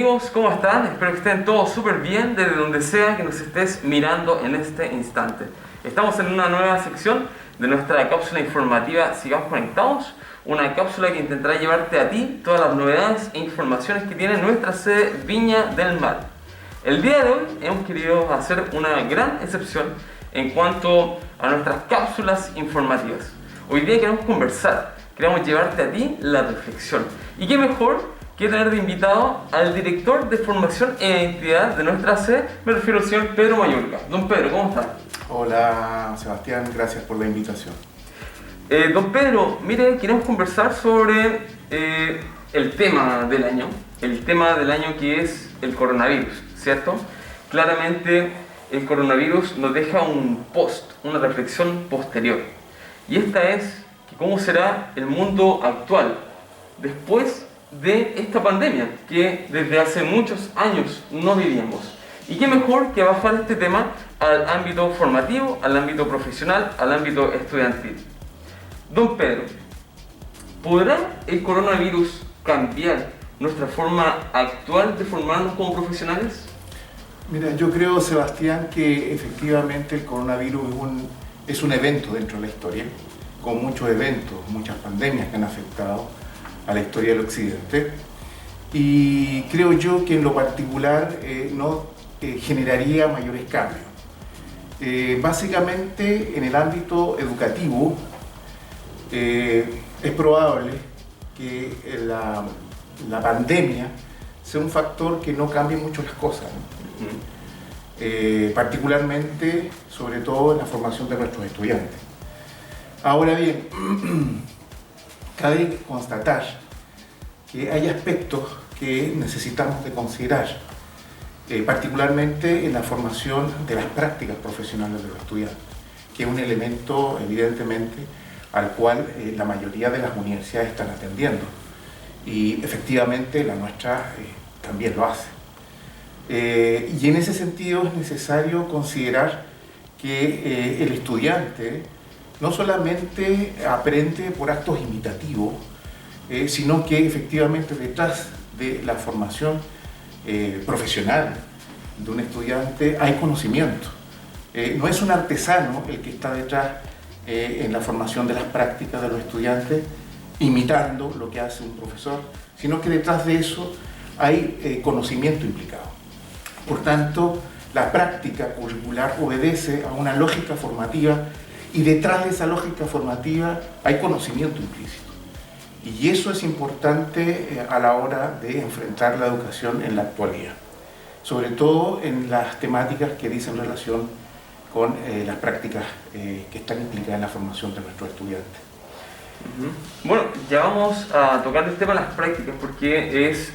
amigos, ¿cómo están? Espero que estén todos súper bien desde donde sea que nos estés mirando en este instante. Estamos en una nueva sección de nuestra cápsula informativa Sigamos Conectados, una cápsula que intentará llevarte a ti todas las novedades e informaciones que tiene nuestra sede Viña del Mar. El día de hoy hemos querido hacer una gran excepción en cuanto a nuestras cápsulas informativas. Hoy día queremos conversar, queremos llevarte a ti la reflexión. ¿Y qué mejor que tener de invitado al director de formación e identidad de nuestra sede? Me refiero al señor Pedro Mayorga. Don Pedro, ¿cómo está? Hola Sebastián, gracias por la invitación. Don Pedro, mire, queremos conversar sobre el tema del año. El tema del año que es el coronavirus, ¿cierto? Claramente el coronavirus nos deja un post, una reflexión posterior. Y esta es que cómo será el mundo actual después de esta pandemia que desde hace muchos años no vivíamos. Y qué mejor que bajar este tema al ámbito formativo, al ámbito profesional, al ámbito estudiantil. Don Pedro, ¿podrá el coronavirus cambiar nuestra forma actual de formarnos como profesionales? Mira, yo creo, Sebastián, que efectivamente el coronavirus es un evento dentro de la historia, con muchos eventos, muchas pandemias que han afectado a la historia del occidente, y creo yo que en lo particular no generaría mayores cambios. Básicamente en el ámbito educativo es probable que la pandemia sea un factor que no cambie mucho las cosas, ¿no? Particularmente, sobre todo en la formación de nuestros estudiantes. Ahora bien, cabe constatar que hay aspectos que necesitamos de considerar, particularmente en la formación de las prácticas profesionales de los estudiantes, que es un elemento evidentemente al cual la mayoría de las universidades están atendiendo, y efectivamente la nuestra también lo hace. Y en ese sentido es necesario considerar que el estudiante no solamente aprende por actos imitativos, sino que efectivamente detrás de la formación profesional de un estudiante hay conocimiento. No es un artesano el que está detrás en la formación de las prácticas de los estudiantes, imitando lo que hace un profesor, sino que detrás de eso hay conocimiento implicado. Por tanto, la práctica curricular obedece a una lógica formativa, y detrás de esa lógica formativa hay conocimiento implícito. Y eso es importante a la hora de enfrentar la educación en la actualidad, sobre todo en las temáticas que dicen relación con las prácticas que están implicadas en la formación de nuestros estudiantes. Bueno, ya vamos a tocar el tema de las prácticas porque es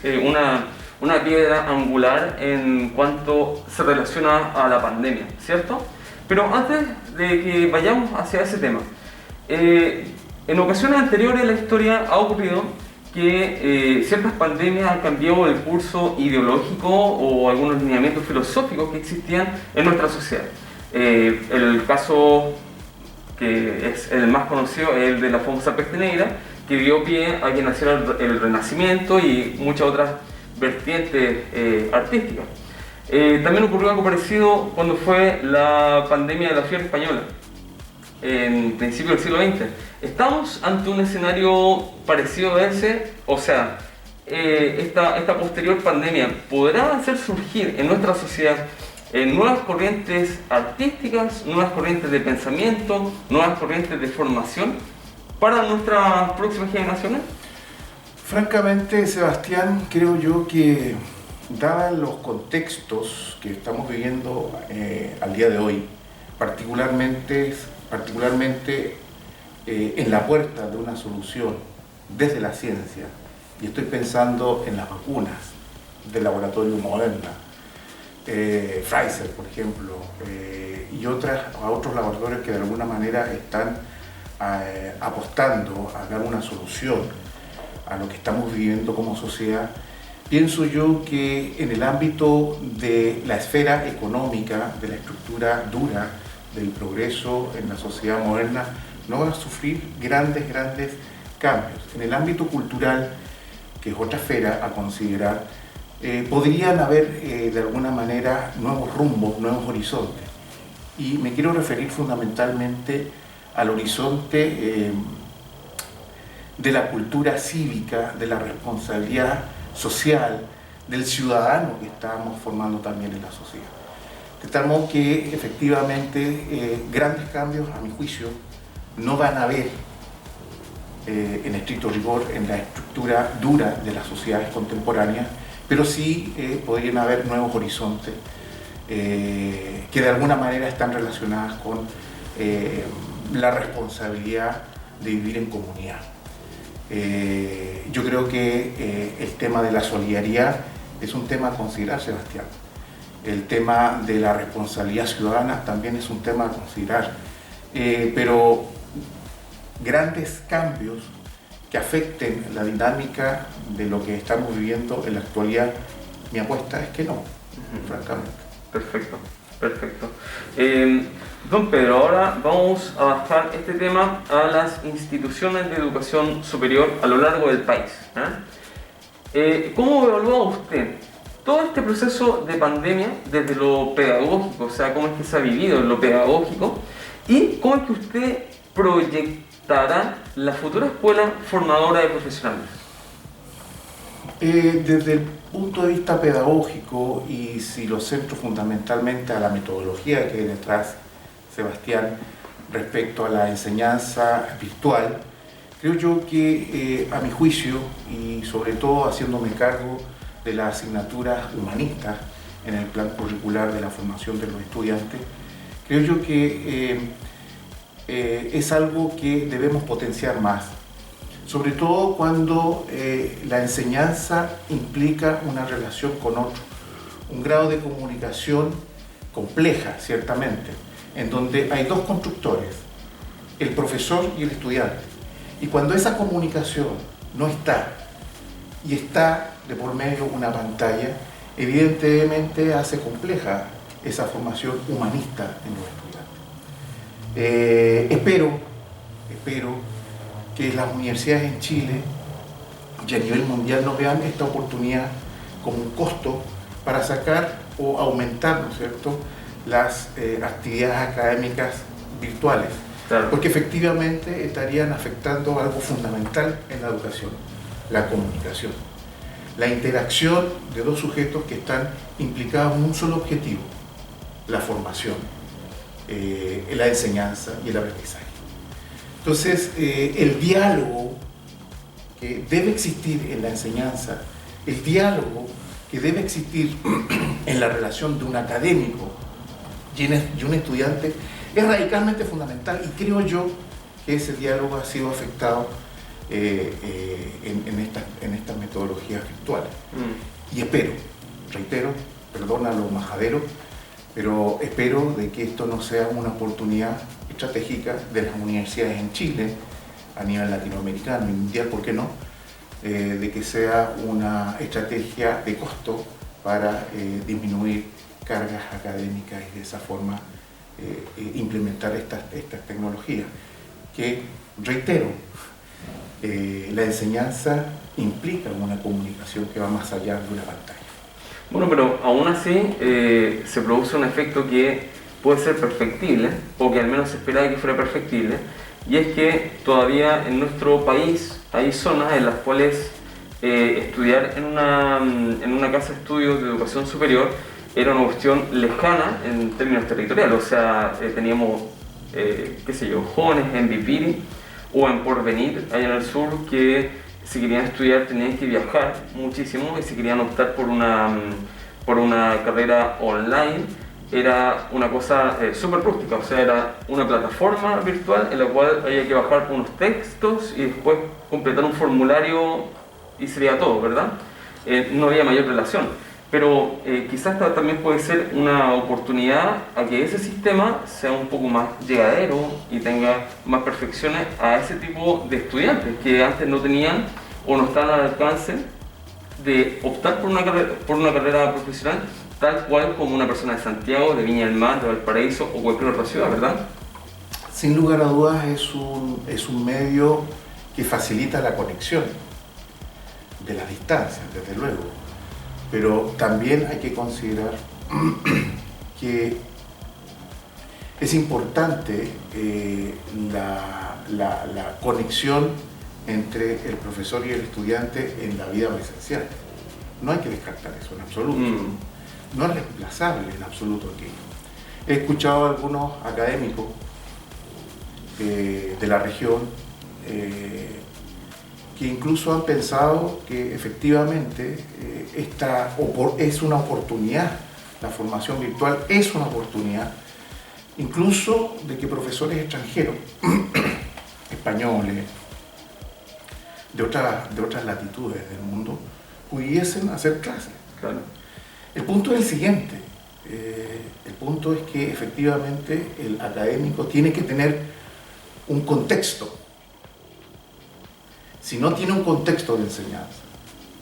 una piedra angular en cuanto se relaciona a la pandemia, ¿cierto? Pero antes de que vayamos hacia ese tema, en ocasiones anteriores en la historia ha ocurrido que ciertas pandemias han cambiado el curso ideológico o algunos lineamientos filosóficos que existían en nuestra sociedad. El caso que es el más conocido es el de la famosa peste negra, que dio pie a que naciera el Renacimiento y muchas otras vertientes artísticas. También ocurrió algo parecido cuando fue la pandemia de la fiebre española, en principio del siglo XX. ¿Estamos ante un escenario parecido a ese? O sea, esta posterior pandemia ¿podrá hacer surgir en nuestra sociedad nuevas corrientes artísticas, nuevas corrientes de pensamiento, nuevas corrientes de formación para nuestras próximas generaciones? Francamente, Sebastián, creo yo que dados los contextos que estamos viviendo al día de hoy, particularmente en la puerta de una solución desde la ciencia, y estoy pensando en las vacunas del laboratorio Moderna, Pfizer, por ejemplo, y otros laboratorios que de alguna manera están apostando a dar una solución a lo que estamos viviendo como sociedad. Pienso yo que en el ámbito de la esfera económica, de la estructura dura del progreso en la sociedad moderna, no van a sufrir grandes cambios. En el ámbito cultural, que es otra esfera a considerar, podrían haber de alguna manera nuevos rumbos, nuevos horizontes. Y me quiero referir fundamentalmente al horizonte de la cultura cívica, de la responsabilidad social, del ciudadano que estamos formando también en la sociedad. De tal modo que efectivamente grandes cambios, a mi juicio, no van a haber en estricto rigor en la estructura dura de las sociedades contemporáneas, pero sí podrían haber nuevos horizontes que de alguna manera están relacionadas con la responsabilidad de vivir en comunidad. Yo creo que el tema de la solidaridad es un tema a considerar, Sebastián. El tema de la responsabilidad ciudadana también es un tema a considerar. Pero grandes cambios que afecten la dinámica de lo que estamos viviendo en la actualidad, mi apuesta es que no, francamente. Perfecto, perfecto. Don Pedro, ahora vamos a bajar este tema a las instituciones de educación superior a lo largo del país. ¿Cómo evalúa usted todo este proceso de pandemia desde lo pedagógico? O sea, ¿cómo es que se ha vivido en lo pedagógico? ¿Y cómo es que usted proyectará la futura escuela formadora de profesionales? Desde el punto de vista pedagógico, y si lo centro fundamentalmente a la metodología que hay detrás, Sebastián, respecto a la enseñanza virtual, creo yo que a mi juicio, y sobre todo haciéndome cargo de las asignaturas humanistas en el plan curricular de la formación de los estudiantes, creo yo que es algo que debemos potenciar más, sobre todo cuando la enseñanza implica una relación con otro, un grado de comunicación compleja, ciertamente, en donde hay dos constructores, el profesor y el estudiante. Y cuando esa comunicación no está, y está de por medio una pantalla, evidentemente hace compleja esa formación humanista en los estudiantes. Espero que las universidades en Chile y a nivel mundial no vean esta oportunidad como un costo para sacar o aumentar, ¿no es cierto?, las actividades académicas virtuales. Claro. Porque efectivamente estarían afectando algo fundamental en la educación, la comunicación, la interacción de dos sujetos que están implicados en un solo objetivo, la formación, la enseñanza y el aprendizaje. Entonces, el diálogo que debe existir en la enseñanza, el diálogo que debe existir en la relación de un académico y un estudiante es radicalmente fundamental, y creo yo que ese diálogo ha sido afectado en estas metodologías virtuales. Y reitero, perdona lo majadero, pero espero de que esto no sea una oportunidad estratégica de las universidades en Chile, a nivel latinoamericano y mundial, ¿por qué no?, de que sea una estrategia de costo para disminuir cargas académicas y de esa forma implementar estas tecnologías, que, reitero, la enseñanza implica una comunicación que va más allá de una pantalla. Bueno, pero aún así se produce un efecto que puede ser perfectible, o que al menos se esperaba que fuera perfectible, y es que todavía en nuestro país hay zonas en las cuales estudiar en una casa de estudios de educación superior era una cuestión lejana en términos territoriales. O sea, teníamos, qué sé yo, jóvenes en Vipiri o en Porvenir, allá en el sur, que si querían estudiar tenían que viajar muchísimo, y si querían optar por una carrera online era una cosa súper rústica. O sea, era una plataforma virtual en la cual había que bajar unos textos y después completar un formulario y sería todo, ¿verdad? No había mayor relación. Pero quizás esta también puede ser una oportunidad a que ese sistema sea un poco más llegadero y tenga más perfecciones a ese tipo de estudiantes que antes no tenían o no estaban al alcance de optar por una carrera profesional, tal cual como una persona de Santiago, de Viña del Mar, de Valparaíso o cualquier otra ciudad, ¿verdad? Sin lugar a dudas es un medio que facilita la conexión de las distancias, desde luego. pero también hay que considerar que es importante la conexión entre el profesor y el estudiante en la vida presencial. No hay que descartar eso en absoluto. No es reemplazable en absoluto aquello. He escuchado a algunos académicos de la región que incluso han pensado que efectivamente esta es una oportunidad, la formación virtual es una oportunidad, incluso de que profesores extranjeros, españoles, de otras latitudes del mundo, pudiesen hacer clases. Claro. El punto es el siguiente, el punto es que efectivamente el académico tiene que tener un contexto. Si no tiene un contexto de enseñanza,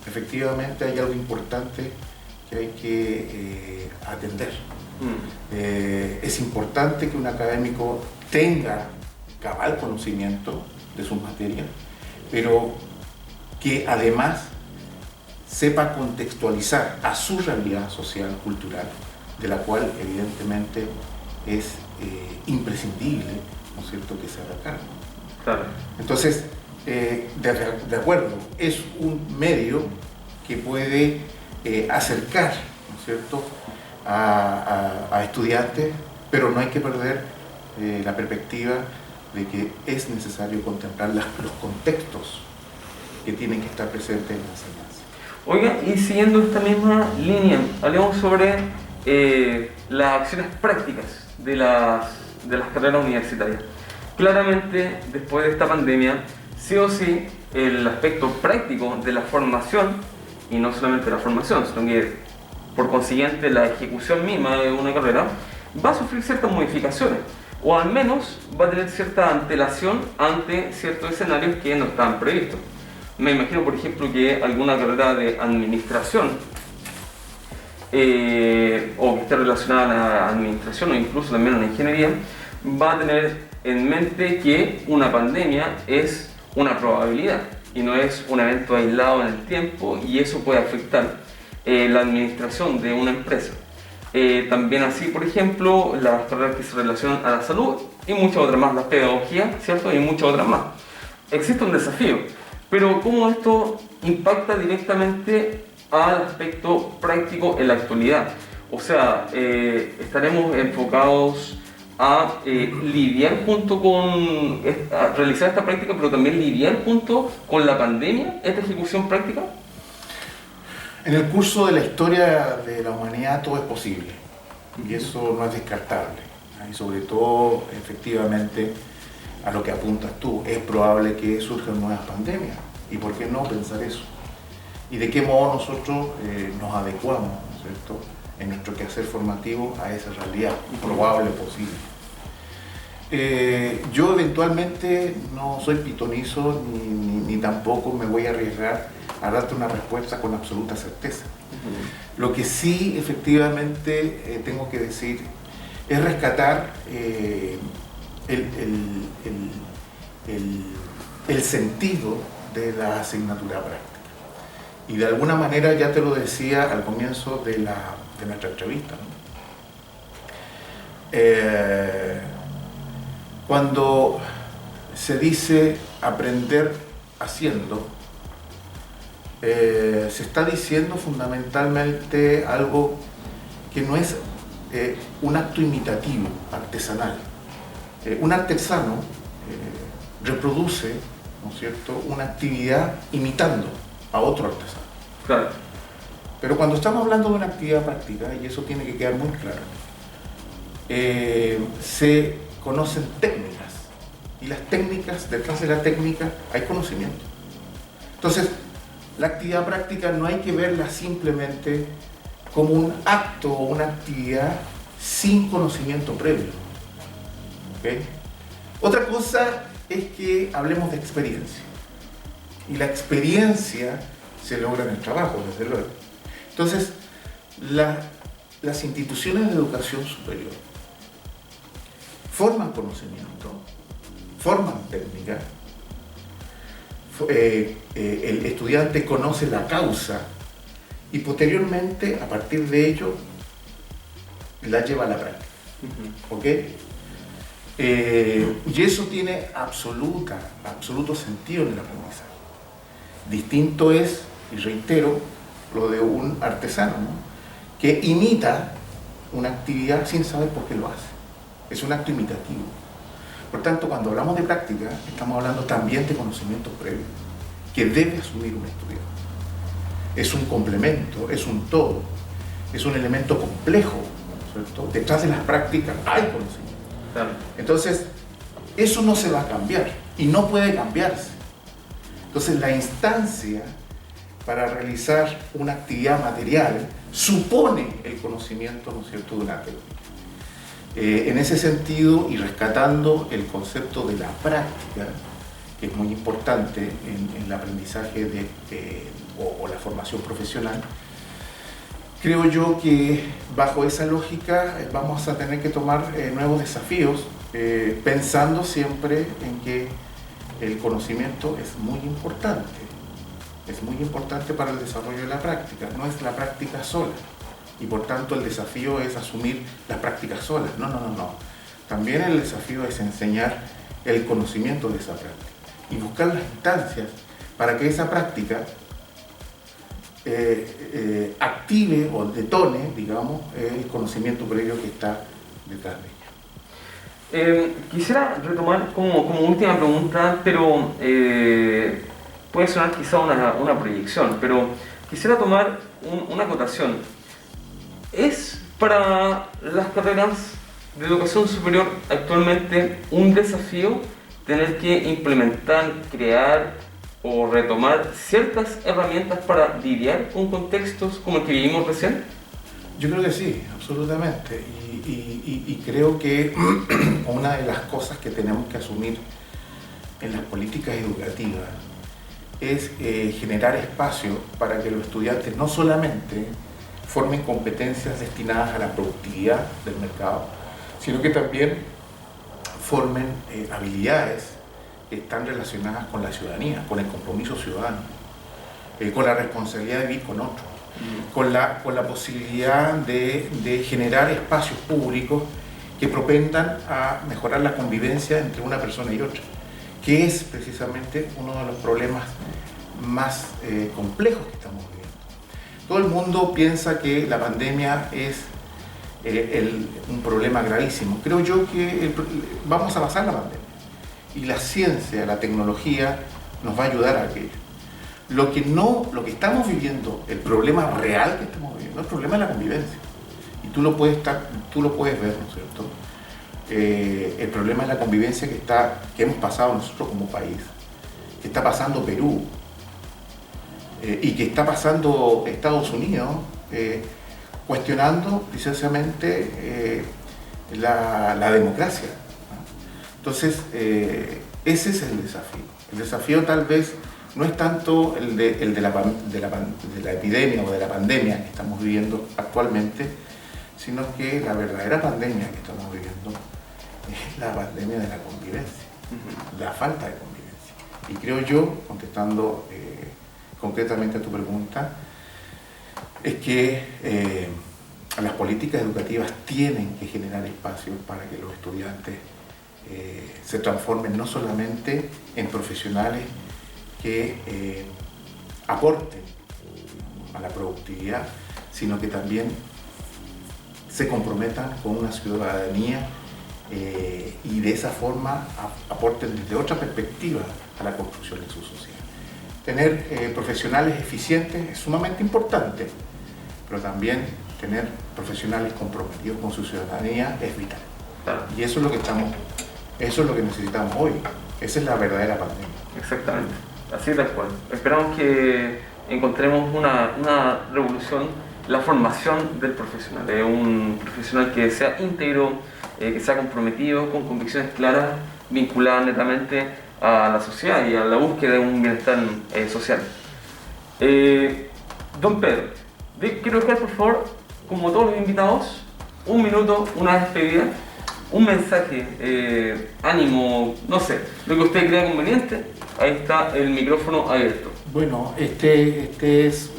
efectivamente hay algo importante que hay que atender. Es importante que un académico tenga cabal conocimiento de sus materias, pero que además sepa contextualizar a su realidad social, cultural, de la cual evidentemente es imprescindible, ¿no es cierto?, que se haga cargo. Claro. Entonces, de acuerdo, es un medio que puede acercar, ¿no es cierto?, a estudiantes, pero no hay que perder la perspectiva de que es necesario contemplar los contextos que tienen que estar presentes en la enseñanza. Oiga, y siguiendo esta misma línea, hablemos sobre las acciones prácticas de las carreras universitarias. Claramente, después de esta pandemia, sí o sí, el aspecto práctico de la formación, y no solamente la formación, sino que por consiguiente la ejecución misma de una carrera, va a sufrir ciertas modificaciones, o al menos va a tener cierta antelación ante ciertos escenarios que no estaban previstos. Me imagino, por ejemplo, que alguna carrera de administración o que esté relacionada a la administración o incluso también a la ingeniería, va a tener en mente que una pandemia es una probabilidad y no es un evento aislado en el tiempo, y eso puede afectar la administración de una empresa. También así, por ejemplo, las carreras que se relacionan a la salud y muchas otras más, la pedagogía, ¿cierto? Y muchas otras más. Existe un desafío, pero ¿cómo esto impacta directamente al aspecto práctico en la actualidad? O sea, estaremos enfocados a lidiar junto con, a realizar esta práctica, pero también lidiar junto con la pandemia, esta ejecución práctica. En el curso de la historia de la humanidad todo es posible, y eso no es descartable. Y sobre todo, efectivamente, a lo que apuntas tú, es probable que surjan nuevas pandemias. ¿Y por qué no pensar eso? ¿Y de qué modo nosotros nos adecuamos, ¿no es cierto?, en nuestro quehacer formativo a esa realidad probable, posible? Yo eventualmente no soy pitonizo ni tampoco me voy a arriesgar a darte una respuesta con absoluta certeza. Lo que sí efectivamente tengo que decir es rescatar el sentido de la asignatura práctica. Y de alguna manera ya te lo decía al comienzo de nuestra entrevista, ¿no? Cuando se dice aprender haciendo, se está diciendo fundamentalmente algo que no es un acto imitativo, artesanal. Un artesano reproduce, ¿no es cierto?, una actividad imitando a otro artesano. Claro. Pero cuando estamos hablando de una actividad práctica, y eso tiene que quedar muy claro, se conocen técnicas, y las técnicas, detrás de la técnica hay conocimiento. Entonces, la actividad práctica no hay que verla simplemente como un acto o una actividad sin conocimiento previo. ¿Okay? Otra cosa es que hablemos de experiencia. Y la experiencia se logra en el trabajo, desde luego. Entonces, las instituciones de educación superior forman conocimiento, forman técnica, el estudiante conoce la causa y posteriormente, a partir de ello, la lleva a la práctica. ¿Ok? Y eso tiene absoluto sentido en el aprendizaje. Distinto es, y reitero, lo de un artesano, ¿no? Que imita una actividad sin saber por qué lo hace. Es un acto imitativo. Por tanto, cuando hablamos de práctica, estamos hablando también de conocimiento previo, que debe asumir un estudiante. Es un complemento, es un todo, es un elemento complejo, ¿cierto? Detrás de las prácticas hay conocimiento. Claro. Entonces, eso no se va a cambiar y no puede cambiarse. Entonces, la instancia para realizar una actividad material supone el conocimiento, ¿no es cierto?, de una teoría. En ese sentido, y rescatando el concepto de la práctica, que es muy importante en el aprendizaje o la formación profesional, creo yo que bajo esa lógica vamos a tener que tomar nuevos desafíos, pensando siempre en que el conocimiento es muy importante para el desarrollo de la práctica, no es la práctica sola, y por tanto el desafío es asumir las prácticas solas, no. También el desafío es enseñar el conocimiento de esa práctica y buscar las instancias para que esa práctica active o detone, digamos, el conocimiento previo que está detrás de ella. Quisiera retomar como última pregunta, pero puede sonar quizá una proyección, pero quisiera tomar una acotación. ¿Es para las carreras de educación superior actualmente un desafío tener que implementar, crear o retomar ciertas herramientas para lidiar con contextos como el que vivimos recién? Yo creo que sí, absolutamente. Y creo que una de las cosas que tenemos que asumir en las políticas educativas es generar espacio para que los estudiantes no solamente formen competencias destinadas a la productividad del mercado, sino que también formen habilidades que están relacionadas con la ciudadanía, con el compromiso ciudadano, con la responsabilidad de vivir con otros, con la posibilidad de generar espacios públicos que propendan a mejorar la convivencia entre una persona y otra, que es precisamente uno de los problemas más complejos que estamos viviendo. Todo el mundo piensa que la pandemia es un problema gravísimo. Creo yo que vamos a pasar la pandemia y la ciencia, la tecnología nos va a ayudar a aquello. Lo que estamos viviendo, el problema real que estamos viviendo, es el problema de la convivencia. Y tú lo puedes ver, ¿no es cierto? El problema de la convivencia que hemos pasado nosotros como país, que está pasando Perú y que está pasando Estados Unidos, cuestionando precisamente la democracia, ¿no? Entonces, ese es el desafío. El desafío tal vez no es tanto el de la epidemia o de la pandemia que estamos viviendo actualmente, sino que la verdadera pandemia que estamos viviendo es la pandemia de la convivencia, la falta de convivencia. Y creo yo, contestando concretamente a tu pregunta, es que las políticas educativas tienen que generar espacios para que los estudiantes se transformen no solamente en profesionales que aporten a la productividad, sino que también se comprometan con una ciudadanía y de esa forma aporten desde otra perspectiva a la construcción de su sociedad. Tener profesionales eficientes es sumamente importante, pero también tener profesionales comprometidos con su ciudadanía es vital. Y eso es lo que necesitamos hoy. Esa es la verdadera pandemia. Exactamente, así tal cual. Esperamos que encontremos una revolución, la formación del profesional, un profesional que sea íntegro, que sea comprometido, con convicciones claras, vinculadas netamente a la sociedad y a la búsqueda de un bienestar social. Don Pedro, quiero dejar por favor, como todos los invitados, un minuto, una despedida, un mensaje, ánimo, no sé, lo que usted crea conveniente. Ahí está el micrófono abierto. Bueno, este es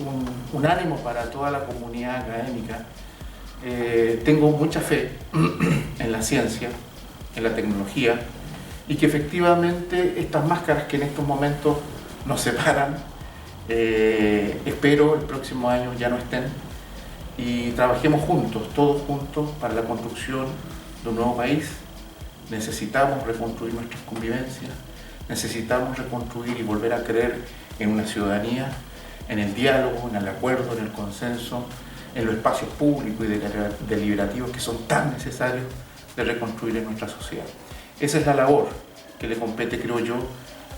un ánimo para toda la comunidad académica. Tengo mucha fe en la ciencia, en la tecnología, y que efectivamente estas máscaras que en estos momentos nos separan, espero el próximo año ya no estén, y trabajemos juntos, todos juntos, para la construcción de un nuevo país. Necesitamos reconstruir nuestras convivencias, necesitamos reconstruir y volver a creer en una ciudadanía, en el diálogo, en el acuerdo, en el consenso, en los espacios públicos y deliberativos que son tan necesarios de reconstruir en nuestra sociedad. Esa es la labor que le compete, creo yo,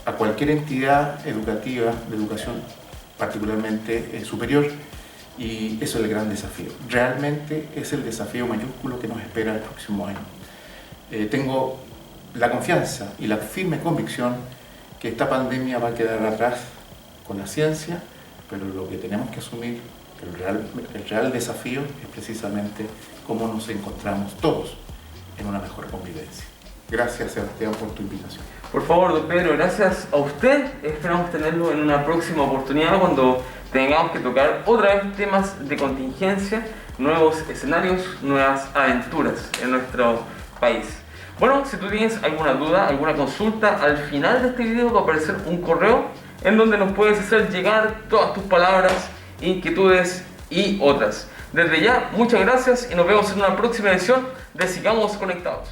a cualquier entidad educativa, de educación particularmente superior, y eso es el gran desafío. Realmente es el desafío mayúsculo que nos espera el próximo año. Tengo la confianza y la firme convicción que esta pandemia va a quedar atrás con la ciencia, pero lo que tenemos que asumir, el real desafío, es precisamente cómo nos encontramos todos en una mejor convivencia. Gracias, Sebastián, por tu invitación. Por favor, don Pedro, gracias a usted. Esperamos tenerlo en una próxima oportunidad cuando tengamos que tocar otra vez temas de contingencia, nuevos escenarios, nuevas aventuras en nuestro país. Bueno, si tú tienes alguna duda, alguna consulta, al final de este video va a aparecer un correo en donde nos puedes hacer llegar todas tus palabras, inquietudes y otras. Desde ya, muchas gracias y nos vemos en una próxima edición de Sigamos Conectados.